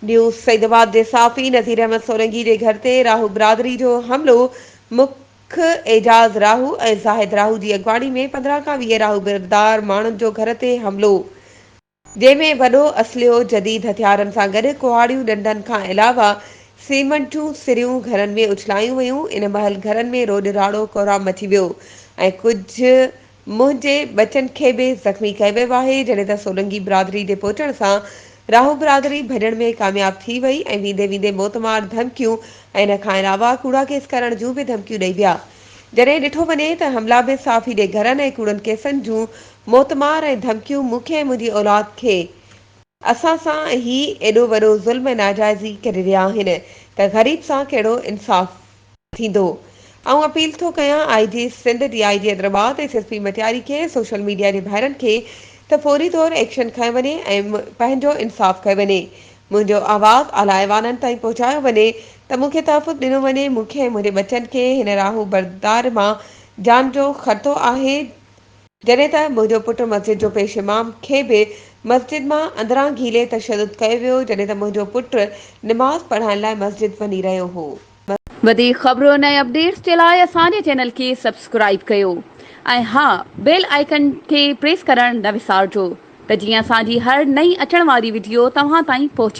News Saidabad जे साफ़ी नज़ीर अहमद सोलंकी जे घर ते राहू बिरादरी जो हमलो। मुख्य एजाज़ राहू ऐं ज़ाहिद राहू जी अॻवानी में 15 खां 20 राहू बिरदार माण्हुनि जो घर ते हमलो, जंहिंमें वॾो असलियो जदीद हथियारनि सां गॾु कुहाड़ियूं डंडनि खां अलावा सीमेंट जूं सिरियूं घरनि में उछलायूं वयूं। इन महिल घरनि में रोड राड़ो कोराम मची वियो ऐं कुझु मुंहिंजे बचनि खे बि ज़ख़्मी कयो वियो आहे। जॾहिं त सोलंकी बिरादरी जे पहुचण सां राहू बिरादरी भॼण में कामयाब थी वई ऐं वेंदे वेंदे मौतमार धमकियूं ऐं इन खां अलावा कूड़ा केस करण जूं बि धमकियूं ॾेई विया। जॾहिं ॾिठो वञे त हमला में साफ़ी जे घरनि ऐं कूड़नि केसनि जूं मौतमार ऐं धमकियूं मूंखे ऐं मुंहिंजी औलाद खे असां सां ही एॾो वॾो ज़ुल्म ऐं नाजाइज़ी करे रहिया आहिनि त ग़रीब सां कहिड़ो इंसाफ़ थींदो। आऊं अपील थो कयां IG सिंध DIG हैदराबाद ऐं SSP मटियारी खे सोशल मीडिया जे भाइरनि खे त फौरी तौर एक्शन खंयो वञे ऐं पंहिंजो इंसाफ़ कयो वञे। मुंहिंजो आवाज़ आला ऐवाननि ताईं पहुचायो वञे त मूंखे तहफ़ुज़ ॾिनो वञे। मूंखे ऐं मुंहिंजे बचनि खे हिन राहू बिरदार मां जान जो ख़तरो आहे। जॾहिं त मुंहिंजो पुटु मस्जिद जो पेश इमाम खे बि मस्जिद मां अंदरां घीले तशदुद कयो वियो, जॾहिं त मुंहिंजो पुटु निमाज़ पढ़ण लाइ मस्जिद वञी रहियो हो। वधीक ख़बरुनि ऐं अपडेट्स जे लाइ असांजे चैनल खे सब्सक्राइब कयो ऐं हा, बेल आइकन खे प्रेस करणु न विसारिजो त जीअं असांजी हर नई अचण वारी वीडियो तव्हां ताईं पहुची